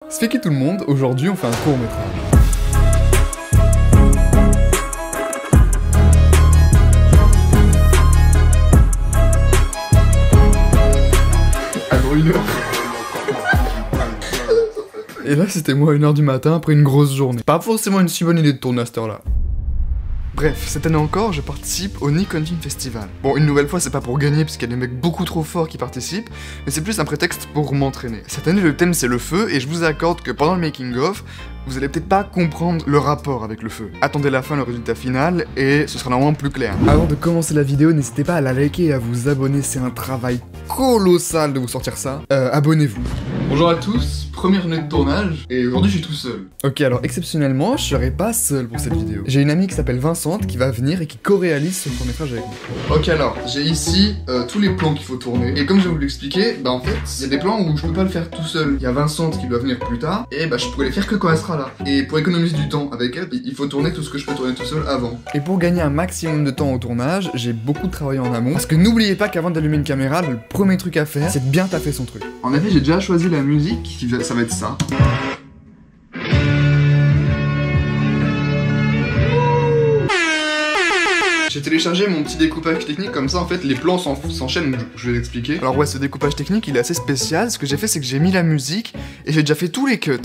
Salut tout le monde, aujourd'hui on fait un court métrage. Alors 1h. Et là c'était moi à 1h du matin après une grosse journée. Pas forcément une si bonne idée de tourner à cette heure-là. Bref, cette année encore, je participe au Nikon Film Festival. Bon, une nouvelle fois, c'est pas pour gagner, parce qu'il y a des mecs beaucoup trop forts qui participent, mais c'est plus un prétexte pour m'entraîner. Cette année, le thème c'est le feu, et je vous accorde que pendant le making-of, vous allez peut-être pas comprendre le rapport avec le feu. Attendez la fin, le résultat final, et ce sera normalement plus clair. Avant de commencer la vidéo, n'hésitez pas à la liker et à vous abonner, c'est un travail colossal de vous sortir ça. Abonnez-vous. Bonjour à tous, première journée de tournage, et aujourd'hui je suis tout seul. Ok, alors exceptionnellement, je serai pas seul pour cette vidéo. J'ai une amie qui s'appelle Vincente qui va venir et qui co-réalise ce court-métrage avec moi. Ok, alors, j'ai ici tous les plans qu'il faut tourner, et comme je vais vous l'expliquer, bah en fait, il y a des plans où je peux pas le faire tout seul. Il y a Vincente qui doit venir plus tard, et bah je pourrais les faire que quand elle sera là. Et pour économiser du temps avec elle, il faut tourner tout ce que je peux tourner tout seul avant. Et pour gagner un maximum de temps au tournage, j'ai beaucoup travaillé en amont, parce que n'oubliez pas qu'avant d'allumer une caméra, le premier truc à faire, c'est de bien taffer son truc. En effet, j'ai déjà choisi la musique, ça va être ça. J'ai téléchargé mon petit découpage technique, comme ça en fait les plans s'enchaînent, je vais l'expliquer. Alors ouais, ce découpage technique il est assez spécial, ce que j'ai fait c'est que j'ai mis la musique et j'ai déjà fait tous les cuts.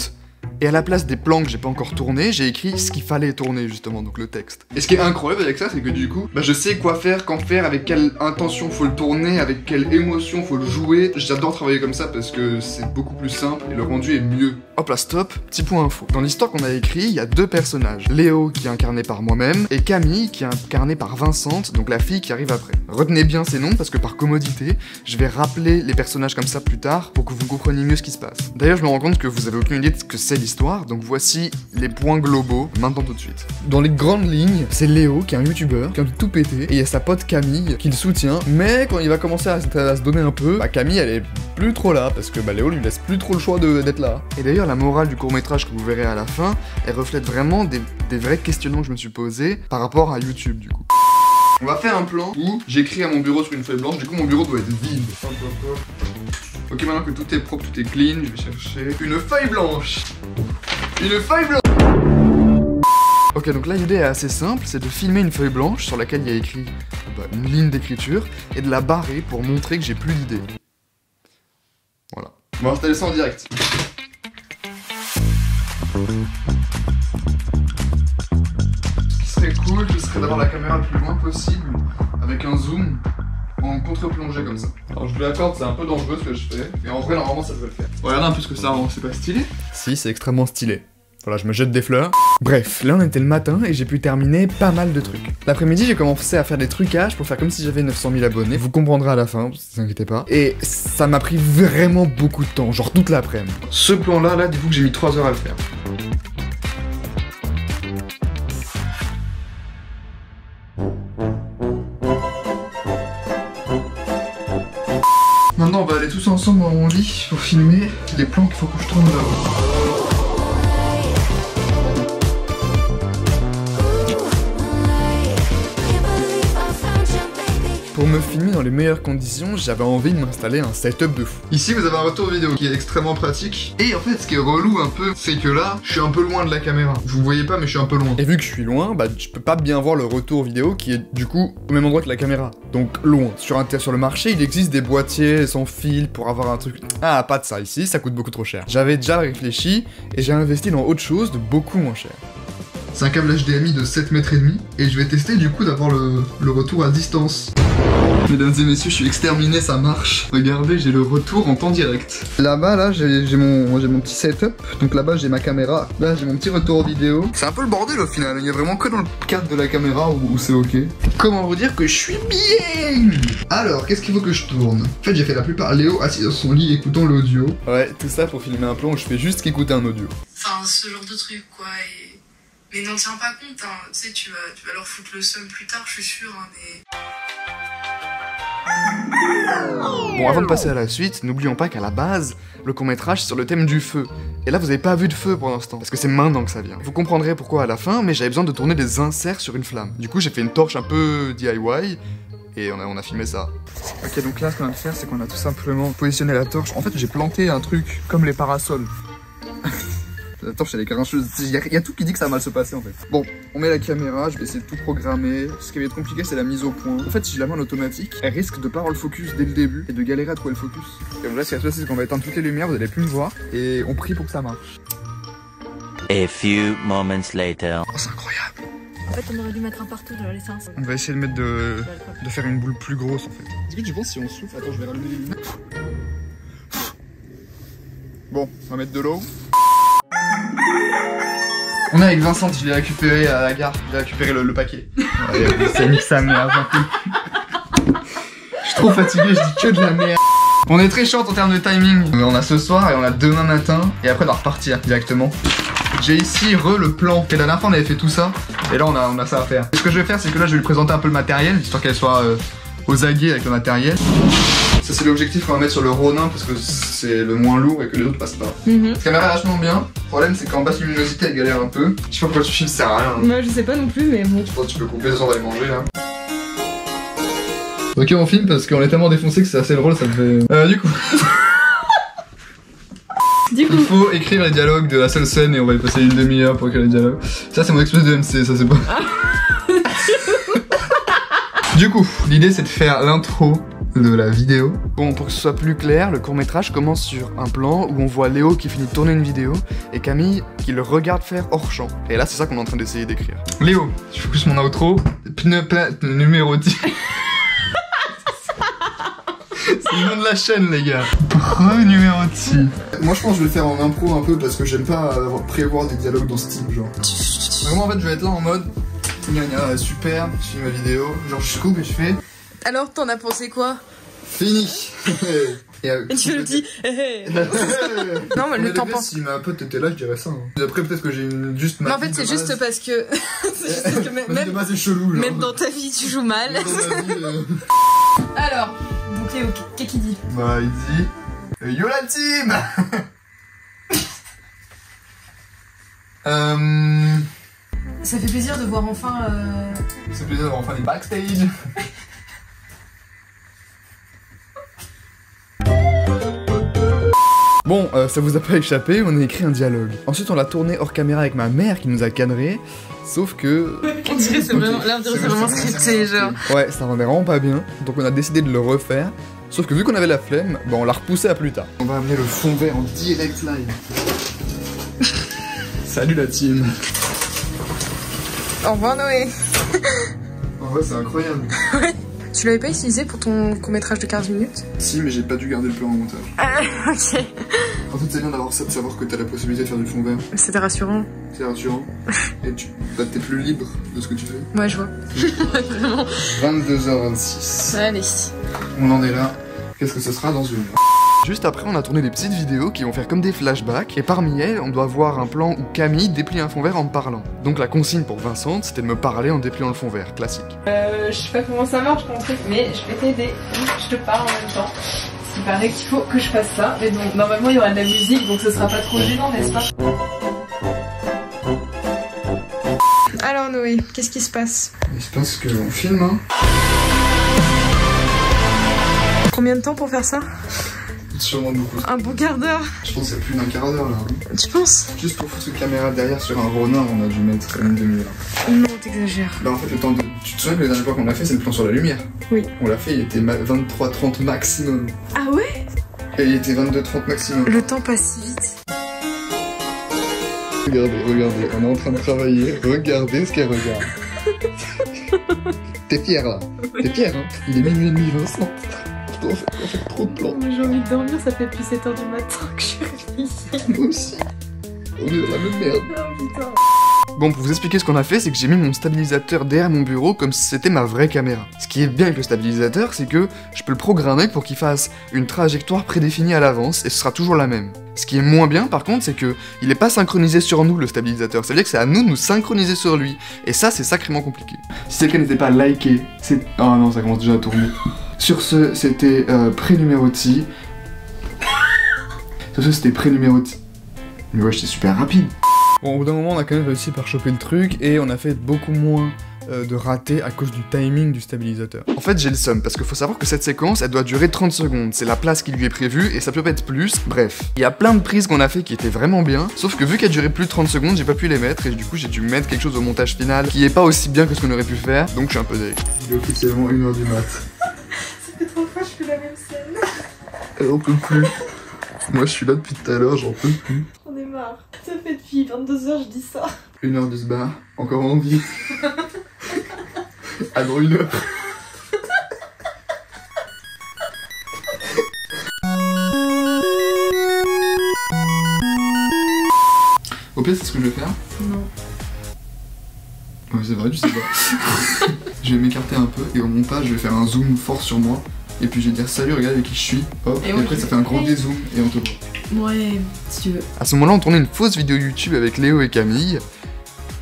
Et à la place des plans que j'ai pas encore tournés, j'ai écrit ce qu'il fallait tourner justement, donc le texte. Et ce qui est incroyable avec ça, c'est que du coup, bah je sais quoi faire, quand faire, avec quelle intention faut le tourner, avec quelle émotion faut le jouer. J'adore travailler comme ça parce que c'est beaucoup plus simple et le rendu est mieux. Hop là, stop, petit point info. Dans l'histoire qu'on a écrit, il y a deux personnages. Léo qui est incarné par moi-même et Camille qui est incarnée par Vincente, donc la fille qui arrive après. Retenez bien ces noms parce que par commodité, je vais rappeler les personnages comme ça plus tard pour que vous compreniez mieux ce qui se passe. D'ailleurs, je me rends compte que vous avez aucune idée de ce que c'est l'histoire, donc voici les points globaux, maintenant tout de suite. Dans les grandes lignes, c'est Léo qui est un youtubeur, qui a tout pété, et il y a sa pote Camille qui le soutient, mais quand il va commencer à se donner un peu, bah Camille elle est plus trop là, parce que bah Léo lui laisse plus trop le choix d'être là. Et d'ailleurs la morale du court-métrage que vous verrez à la fin, elle reflète vraiment des vrais questionnements que je me suis posés par rapport à YouTube du coup. On va faire un plan où j'écris à mon bureau sur une feuille blanche, du coup mon bureau doit être vide. Ok, maintenant que tout est propre, tout est clean, je vais chercher une feuille blanche. Une feuille blanche. Ok, donc là l'idée est assez simple, c'est de filmer une feuille blanche sur laquelle il y a écrit une ligne d'écriture et de la barrer pour montrer que j'ai plus d'idées. Voilà. On va installer ça en direct. Ce qui serait cool, ce serait d'avoir la caméra le plus loin possible avec un zoom en contre-plongée comme ça. Alors je vous l'accorde, c'est un peu dangereux ce que je fais, mais en vrai normalement ça devrait le faire. Regardez un peu ce que ça rend, c'est pas stylé? Si, c'est extrêmement stylé. Voilà, je me jette des fleurs. Bref, là on était le matin et j'ai pu terminer pas mal de trucs. L'après-midi, j'ai commencé à faire des trucages pour faire comme si j'avais 900 000 abonnés. Vous comprendrez à la fin, ne vous inquiétez pas. Et ça m'a pris vraiment beaucoup de temps, genre toute l'après-midi. Ce plan-là, dites-vous que j'ai mis 3 heures à le faire. Maintenant, on va aller tous ensemble dans mon lit pour filmer les plans qu'il faut que je tourne là-haut. Pour me filmer dans les meilleures conditions, j'avais envie de m'installer un setup de fou. Ici, vous avez un retour vidéo qui est extrêmement pratique. Et en fait, ce qui est relou un peu, c'est que là, je suis un peu loin de la caméra. Vous voyez pas, mais je suis un peu loin. Et vu que je suis loin, bah je peux pas bien voir le retour vidéo qui est du coup au même endroit que la caméra. Donc loin. Sur le marché, il existe des boîtiers sans fil pour avoir un truc... Ah, pas de ça ici, ça coûte beaucoup trop cher. J'avais déjà réfléchi et j'ai investi dans autre chose de beaucoup moins cher. C'est un câble HDMI de 7 mètres et demi et je vais tester du coup d'avoir le retour à distance. Mesdames et messieurs, je suis exterminé, ça marche. Regardez, j'ai le retour en temps direct. Là-bas, là, j'ai mon petit setup. Donc là-bas, j'ai ma caméra. Là, j'ai mon petit retour vidéo. C'est un peu le bordel au final. Il y a vraiment que dans le cadre de la caméra où c'est ok. Comment vous dire que je suis bien? Alors, qu'est-ce qu'il faut que je tourne? En fait, j'ai fait la plupart. Léo assis dans son lit écoutant l'audio. Ouais, tout ça pour filmer un plan où je fais juste qu'écouter un audio. Enfin, ce genre de truc, quoi. Mais n'en tiens pas compte, hein. Tu sais, tu vas leur foutre le seum plus tard, je suis sûre, hein, mais... Bon, avant de passer à la suite, n'oublions pas qu'à la base, le court-métrage c'est sur le thème du feu. Et là, vous avez pas vu de feu pour l'instant, parce que c'est maintenant que ça vient. Vous comprendrez pourquoi à la fin, mais j'avais besoin de tourner des inserts sur une flamme. Du coup, j'ai fait une torche un peu DIY, et on a filmé ça. Ok, donc là, ce qu'on va faire, c'est qu'on a tout simplement positionné la torche. En fait, j'ai planté un truc comme les parasols. Attends, je suis les grincheuses. Il y a tout qui dit que ça va mal se passer en fait. Bon, on met la caméra, je vais essayer de tout programmer. Ce qui va être compliqué, c'est la mise au point. En fait, si je la mets en automatique, elle risque de pas avoir le focus dès le début et de galérer à trouver le focus. Et là, ce qui va se passer, c'est qu'on va éteindre toutes les lumières, vous allez plus me voir. Et on prie pour que ça marche. A few moments later. Oh, c'est incroyable. En fait, on aurait dû mettre un partout, de la laisser un seul. On va essayer de mettre de faire une boule plus grosse en fait. Est-ce que tu penses si on souffle? Attends, je vais rallumer les lumières. Bon, on va mettre de l'eau. On est avec Vincent, je l'ai récupéré à la gare. J'ai récupéré le paquet. Ouais, c'est nique sa mère. Je suis trop fatigué, je dis que de la merde. On est très short en termes de timing. On a ce soir et on a demain matin. Et après on va repartir directement. J'ai ici le plan. Et la dernière fois on avait fait tout ça. Et là on a ça à faire. Et ce que je vais faire, c'est que là je vais lui présenter un peu le matériel, histoire qu'elle soit aux aguets avec le matériel. Ça c'est l'objectif qu'on va mettre sur le Ronin parce que c'est le moins lourd et que les autres passent pas. Cette caméra est vachement bien. Le problème c'est qu'en basse luminosité elle galère un peu. Je sais pas pourquoi tu filmes, ça sert à rien. Moi je sais pas non plus, mais bon. Je pense que tu peux couper, on va les manger là. Ok, on filme parce qu'on est tellement défoncé que c'est assez drôle, ça me fait. Du coup. Il faut écrire les dialogues de la seule scène et on va y passer une demi-heure pour écrire les dialogues. Ça c'est mon express de MC, ça c'est pas. Du coup, l'idée c'est de faire l'intro de la vidéo. Bon, pour que ce soit plus clair, le court-métrage commence sur un plan où on voit Léo qui finit de tourner une vidéo et Camille qui le regarde faire hors champ. Et là, c'est ça qu'on est en train d'essayer d'écrire. Léo, je focus mon outro. Numéro 10. C'est le nom de la chaîne, les gars. Numéro 10. Moi, je pense que je vais le faire en impro un peu parce que j'aime pas prévoir des dialogues dans ce type, genre. Vraiment, en fait, je vais être là en mode. Super, je finis ma vidéo. Genre, je coupe et je fais. Alors, t'en as pensé quoi? Fini. Et tu le dis. Non, mais le temps passe. Si ma pote était là, je dirais ça. Hein. Après, peut-être que j'ai juste ma. Mais en fait, c'est juste parce que. C'est juste que même. De base, c'est chelou, genre. Même dans ta vie, tu joues mal. Alors, donc Léo, qu'est-ce qu'il dit? Bah, il dit. Yo la team. Ça fait plaisir de voir enfin. Ça fait plaisir de voir enfin les backstage. Bon, ça vous a pas échappé, on a écrit un dialogue. Ensuite, on l'a tourné hors caméra avec ma mère qui nous a cadré. Sauf que. On dirait c'est vraiment, là, on dirait c'est vraiment scripté, genre. Ouais, ça rendait vraiment pas bien. Donc, on a décidé de le refaire. Sauf que vu qu'on avait la flemme, bah, on l'a repoussé à plus tard. On va amener le fond vert en direct live. Salut la team. Au revoir Noé. En vrai, c'est incroyable. Ouais. Tu l'avais pas utilisé pour ton court-métrage de 15 minutes? Si, mais j'ai pas dû garder le plan en montage. Ok. En fait, c'est bien d'avoir ça, de savoir que t'as la possibilité de faire du fond vert. C'était rassurant. C'est rassurant. Et t'es plus libre de ce que tu fais. Ouais, je vois. Vraiment. 22h26. Allez. On en est là. Qu'est-ce que ce sera dans une heure? Juste après, on a tourné des petites vidéos qui vont faire comme des flashbacks, et parmi elles, on doit voir un plan où Camille déplie un fond vert en me parlant. Donc la consigne pour Vincent, c'était de me parler en dépliant le fond vert, classique. Je sais pas comment ça marche ton truc, mais je vais t'aider. Je te parle en même temps. Il paraît qu'il faut que je fasse ça, mais donc normalement il y aura de la musique, donc ce sera pas trop gênant, n'est-ce pas? Alors Noé, qu'est-ce qui se passe? Il se passe qu'on filme, hein. Combien de temps pour faire ça? Sûrement beaucoup. Un bon quart d'heure. Je pense que c'est plus d'un quart d'heure là. Hein. Tu penses? Juste pour foutre cette caméra derrière sur un Ronin, on a dû mettre une demi-heure. Non, t'exagères. Bah en fait, le temps de. Tu te souviens que la dernière fois qu'on l'a fait, c'est le plan sur la lumière? Oui. On l'a fait, il était 23h30 maximum. Ah ouais? Et il était 22h30 maximum. Le temps passe si vite. Regardez, on est en train de travailler. Regardez ce qu'elle regarde. T'es fier là? T'es fier, hein? Il est minuit et demi, Vincent. On fait trop de plans. J'ai envie de dormir, ça fait depuis 7h du matin que je suis réveillée. Moi aussi. On est dans la même merde. Oh putain. Bon, pour vous expliquer ce qu'on a fait, c'est que j'ai mis mon stabilisateur derrière mon bureau comme si c'était ma vraie caméra. Ce qui est bien avec le stabilisateur, c'est que je peux le programmer pour qu'il fasse une trajectoire prédéfinie à l'avance et ce sera toujours la même. Ce qui est moins bien par contre, c'est que il est pas synchronisé sur nous le stabilisateur. Ça veut dire que c'est à nous de nous synchroniser sur lui. Et ça, c'est sacrément compliqué. Si quelqu'un n'était pas liké, c'est... Oh non, ça commence déjà à tourner. Sur ce, c'était pré-numéro-ti. Sur ce, c'était pré-numéro-ti. Mais ouais, j'étais super rapide. Bon, au bout d'un moment, on a quand même réussi par choper le truc et on a fait beaucoup moins de rater à cause du timing du stabilisateur. En fait, j'ai le seum, parce qu'il faut savoir que cette séquence, elle doit durer 30 secondes. C'est la place qui lui est prévue, et ça peut pas être plus. Bref, il y a plein de prises qu'on a fait qui étaient vraiment bien, sauf que vu qu'elle durait plus de 30 secondes, j'ai pas pu les mettre, et du coup, j'ai dû mettre quelque chose au montage final qui est pas aussi bien que ce qu'on aurait pu faire, donc je suis un peu deg. Il est officiellement 1h du mat. Ça fait 3 fois que je fais la même scène. Elle en peut plus. Moi, je suis là depuis tout à l'heure, j'en peux plus. J'en ai marre. Ça fait depuis 22h, je dis ça. 1h du bar, encore en vie. Alors 1h. Au pire, c'est ce que je vais faire. Non. Ouais, c'est vrai, tu sais pas. Je vais m'écarter un peu et au montage, je vais faire un zoom fort sur moi. Et puis je vais dire salut, regarde avec qui je suis. Hop, et après ça fait un gros dézoom et on te voit. Ouais, si tu veux. À ce moment-là, on tournait une fausse vidéo YouTube avec Léo et Camille.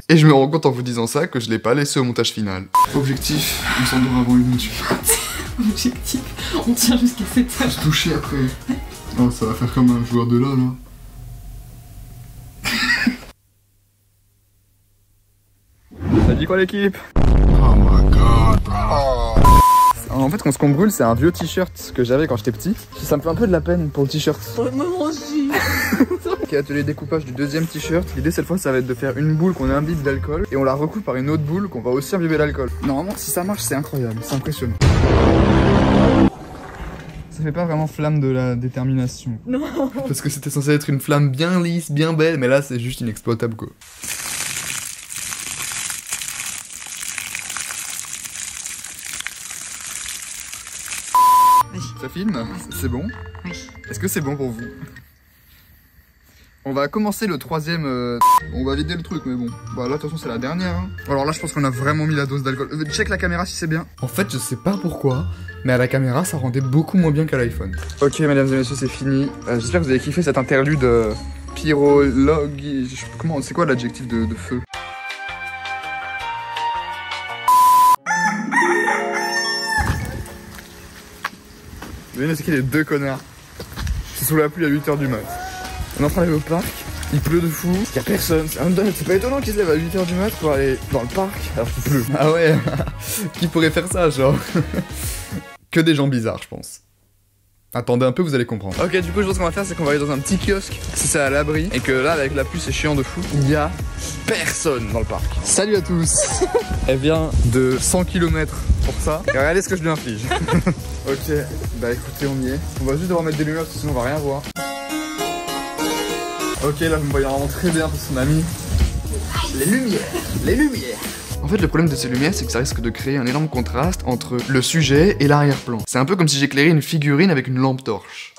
Et je me rends compte en vous disant ça que je l'ai pas laissé au montage final. Objectif, on s'endort avant 1h du mat. Objectif, on tient jusqu'à 7h. Faut se toucher après. Oh, ça va faire comme un joueur de LoL, là. T'as dit quoi l'équipe? Oh my god, bro. En fait, quand ce qu'on brûle, c'est un vieux t-shirt que j'avais quand j'étais petit. Ça me fait un peu de la peine pour le t-shirt. Moi aussi. Ok, atelier découpage du deuxième t-shirt. L'idée cette fois, ça va être de faire une boule qu'on imbibe d'alcool et on la recoupe par une autre boule qu'on va aussi imbiber d'alcool. Normalement, si ça marche, c'est incroyable, c'est impressionnant. Ça fait pas vraiment flamme de la détermination. Non. Parce que c'était censé être une flamme bien lisse, bien belle, mais là, c'est juste inexploitable quoi. Ça filme? C'est bon? Oui. Est-ce que c'est bon pour vous? On va commencer le troisième... On va vider le truc, mais bon. Bah là, de toute façon, c'est la dernière. Hein. Alors là, je pense qu'on a vraiment mis la dose d'alcool. Check la caméra si c'est bien. En fait, je sais pas pourquoi, mais à la caméra, ça rendait beaucoup moins bien qu'à l'iPhone. Ok, mesdames et messieurs, c'est fini. J'espère que vous avez kiffé cet interlude pyrologue... Comment... C'est quoi l'adjectif de feu? Vous voyez, c'est qui les deux connards? C'est sous la pluie à 8h du mat. On est en train d'aller au parc, il pleut de fou, il y a personne. C'est pas étonnant qu'ils se lèvent à 8h du mat pour aller dans le parc alors qu'il pleut. Ah ouais, qui pourrait faire ça, genre? Que des gens bizarres, je pense. Attendez un peu, vous allez comprendre. Ok, du coup, je pense qu'on va faire, c'est qu'on va aller dans un petit kiosque, si c'est à l'abri, et que là, avec la pluie, c'est chiant de fou. Il y a personne dans le parc. Salut à tous. Elle vient de 100 km pour ça. Et regardez ce que je lui inflige. Ok, bah écoutez, on y est. On va juste devoir mettre des lumières, parce que sinon on va rien voir. Ok, là, vous me voyez vraiment très bien, parce qu'on a mis les lumières. Les lumières. En fait, le problème de ces lumières, c'est que ça risque de créer un énorme contraste entre le sujet et l'arrière-plan. C'est un peu comme si j'éclairais une figurine avec une lampe torche.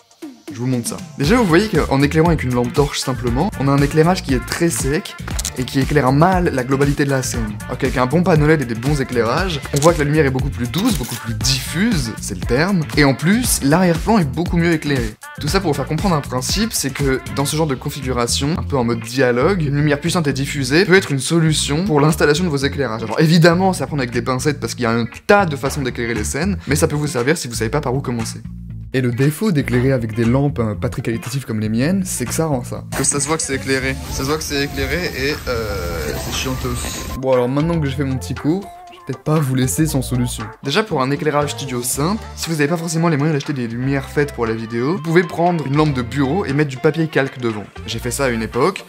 Je vous montre ça. Déjà, vous voyez qu'en éclairant avec une lampe torche simplement, on a un éclairage qui est très sec et qui éclaire mal la globalité de la scène. Alors qu'avec un bon panneau LED et des bons éclairages, on voit que la lumière est beaucoup plus douce, beaucoup plus diffuse, c'est le terme, et en plus, l'arrière-plan est beaucoup mieux éclairé. Tout ça pour vous faire comprendre un principe, c'est que dans ce genre de configuration, un peu en mode dialogue, une lumière puissante et diffusée peut être une solution pour l'installation de vos éclairages. Alors évidemment, c'est à prendre avec des pincettes parce qu'il y a un tas de façons d'éclairer les scènes, mais ça peut vous servir si vous savez pas par où commencer. Et le défaut d'éclairer avec des lampes pas très qualitatives comme les miennes, c'est que ça rend ça. Que ça se voit que c'est éclairé. Ça se voit que c'est éclairé et c'est chiantos. Bon alors maintenant que j'ai fait mon petit cours, je vais peut-être pas vous laisser sans solution. Déjà pour un éclairage studio simple, si vous n'avez pas forcément les moyens d'acheter des lumières faites pour la vidéo, vous pouvez prendre une lampe de bureau et mettre du papier calque devant. J'ai fait ça à une époque.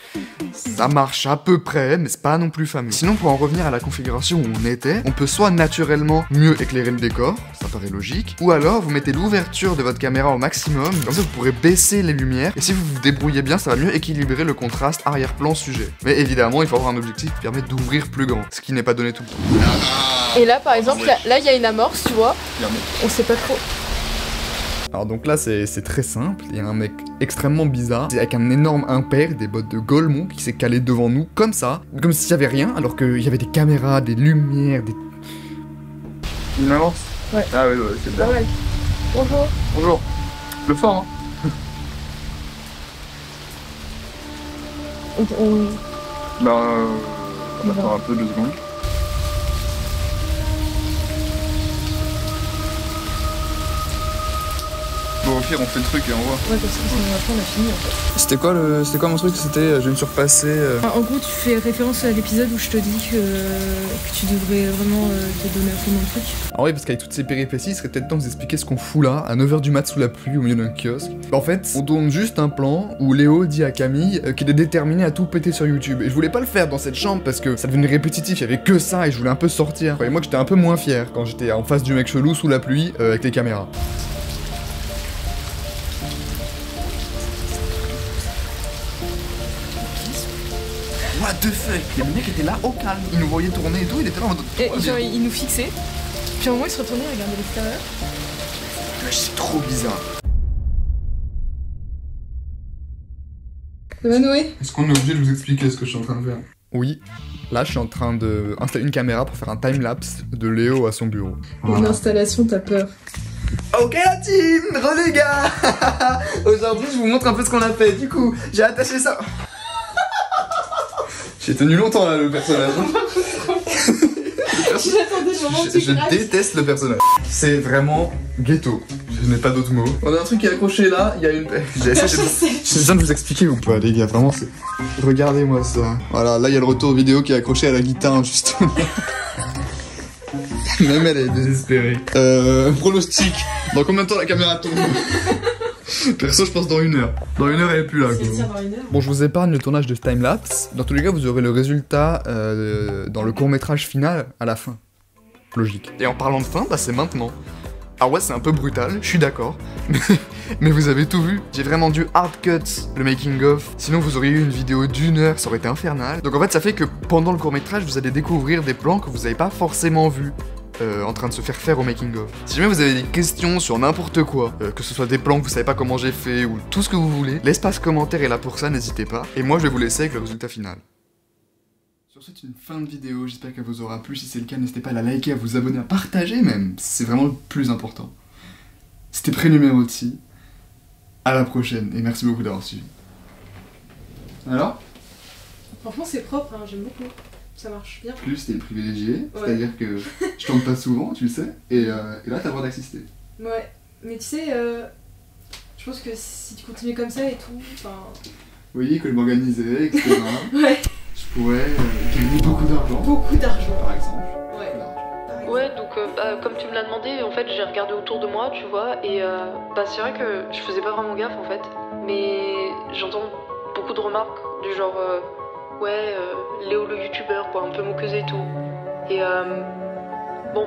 Ça marche à peu près, mais c'est pas non plus fameux. Sinon, pour en revenir à la configuration où on était, on peut soit naturellement mieux éclairer le décor, ça paraît logique, ou alors vous mettez l'ouverture de votre caméra au maximum, comme ça vous pourrez baisser les lumières, et si vous vous débrouillez bien, ça va mieux équilibrer le contraste arrière-plan-sujet. Mais évidemment, il faut avoir un objectif qui permet d'ouvrir plus grand, ce qui n'est pas donné tout le temps. Et là, par exemple, là, il y a une amorce, tu vois. On sait pas trop. Alors donc là c'est très simple, il y a un mec extrêmement bizarre, avec un énorme impair, des bottes de Golemont qui s'est calé devant nous comme ça, comme s'il y avait rien, alors qu'il y avait des caméras, des lumières, des... Une avance? Ouais. Ah ouais, c'est bien. Ouais. Bonjour. Bonjour. Le fort hein. Bah on attend un peu 2 secondes. Bon, pire on fait le truc et on voit. Ouais, parce que après on a fini en fait. C'était quoi mon truc? C'était je viens de surpasser. En gros, tu fais référence à l'épisode où je te dis que tu devrais vraiment te donner à fond dans le truc. Ah oui, parce qu'avec toutes ces péripéties, il serait peut-être temps de vous expliquer ce qu'on fout là, à 9h du mat sous la pluie au milieu d'un kiosque. En fait, on tourne juste un plan où Léo dit à Camille qu'il est déterminé à tout péter sur YouTube. Et je voulais pas le faire dans cette chambre parce que ça devenait répétitif, il y avait que ça et je voulais un peu sortir. Et moi que j'étais un peu moins fier quand j'étais en face du mec chelou sous la pluie avec les caméras. What the fuck? Les mecs étaient là au calme, ils nous voyaient tourner et tout, il était là en mode... Et genre, il nous fixait, puis à un moment il se retournait, il regardait l'extérieur. C'est trop bizarre. Ça va Noé? Est-ce qu'on est obligé de vous expliquer ce que je suis en train de faire? Oui, là je suis en train de installer une caméra pour faire un timelapse de Léo à son bureau. Une installation, t'as peur. Ok la team, re les gars. Aujourd'hui je vous montre un peu ce qu'on a fait, du coup j'ai attaché ça. J'ai tenu longtemps là le personnage. Je déteste le personnage. C'est vraiment ghetto. Je n'ai pas d'autres mots. On a un truc qui est accroché là, il y a une... J'ai besoin de vous expliquer ou pas les gars, vraiment c'est... Regardez-moi ça. Voilà, là il y a le retour vidéo qui est accroché à la guitare justement. Même elle est désespérée. Pronostic. Dans combien de temps la caméra tourne? Perso, je pense dans 1 heure. Dans 1 heure, elle est plus là. Quoi. Bon, je vous épargne le tournage de ce timelapse. Dans tous les cas, vous aurez le résultat dans le court-métrage final à la fin. Logique. Et en parlant de fin, bah c'est maintenant. Ah ouais, c'est un peu brutal, je suis d'accord. Mais vous avez tout vu. J'ai vraiment dû hard cut le making of. Sinon, vous auriez eu une vidéo d'1 heure, ça aurait été infernal. Donc en fait, ça fait que pendant le court-métrage, vous allez découvrir des plans que vous n'avez pas forcément vus. En train de se faire au making of. Si jamais vous avez des questions sur n'importe quoi, que ce soit des plans que vous savez pas comment j'ai fait ou tout ce que vous voulez, l'espace commentaire est là pour ça, n'hésitez pas. Et moi je vais vous laisser avec le résultat final. Sur ce, c'est une fin de vidéo, j'espère qu'elle vous aura plu. Si c'est le cas, n'hésitez pas à la liker, à vous abonner, à partager même. C'est vraiment le plus important. C'était Prénumérotis. À la prochaine et merci beaucoup d'avoir suivi. Alors? Franchement c'est propre, hein, j'aime beaucoup. Ça marche bien. Plus t'es privilégié, ouais. C'est-à-dire que je tourne pas souvent, tu le sais, et là t'as le droit d'assister. Ouais, mais tu sais, je pense que si tu continues comme ça et tout, enfin... Oui, que je m'organisais, etc. Ouais. Je pourrais gagner beaucoup d'argent. Beaucoup d'argent. Par exemple. Ouais. Ouais, donc comme tu me l'as demandé, en fait j'ai regardé autour de moi, tu vois, et c'est vrai que je faisais pas vraiment gaffe en fait, mais j'entends beaucoup de remarques du genre... ouais, Léo le youtubeur quoi, un peu moqueuse et tout. Et bon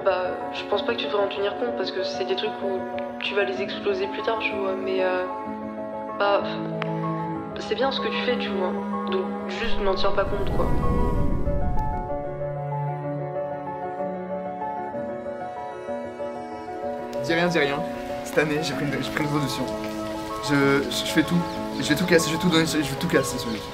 je pense pas que tu devrais en tenir compte parce que c'est des trucs où tu vas les exploser plus tard, tu vois. Mais c'est bien ce que tu fais, tu vois. Donc juste n'en tiens pas compte quoi. Dis rien. Cette année j'ai pris une résolution. Je fais tout. Je vais tout casser, je vais tout donner, je vais tout casser sur YouTube.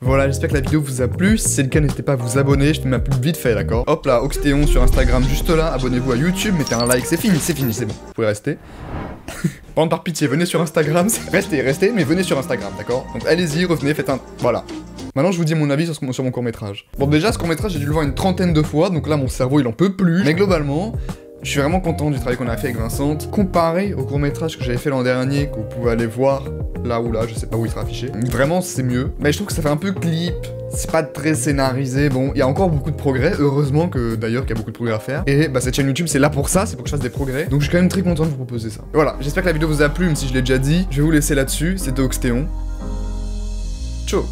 Voilà, j'espère que la vidéo vous a plu. Si c'est le cas, n'hésitez pas à vous abonner. Je fais ma pub vite fait, d'accord? Hop là, Oxtéon sur Instagram, juste là. Abonnez-vous à YouTube, mettez un like, c'est fini, c'est bon. Vous pouvez rester. Par pitié, venez sur Instagram. Restez, mais venez sur Instagram, d'accord? Donc allez-y, revenez, faites un... Voilà. Maintenant, je vous dis mon avis sur mon court-métrage. Bon, déjà, ce court-métrage, j'ai dû le voir une 30aine de fois, donc là, mon cerveau, il en peut plus. Mais globalement... Je suis vraiment content du travail qu'on a fait avec Vincent. Comparé au court-métrage que j'avais fait l'an dernier, que vous pouvez aller voir là ou là, je sais pas où il sera affiché. Vraiment, c'est mieux. Mais je trouve que ça fait un peu clip. C'est pas très scénarisé, bon, il y a encore beaucoup de progrès, heureusement que d'ailleurs qu'il y a beaucoup de progrès à faire. Et bah cette chaîne YouTube c'est là pour ça, c'est pour que je fasse des progrès. Donc je suis quand même très content de vous proposer ça. Et voilà, j'espère que la vidéo vous a plu, même si je l'ai déjà dit. Je vais vous laisser là-dessus, c'était Oxtéon. Ciao.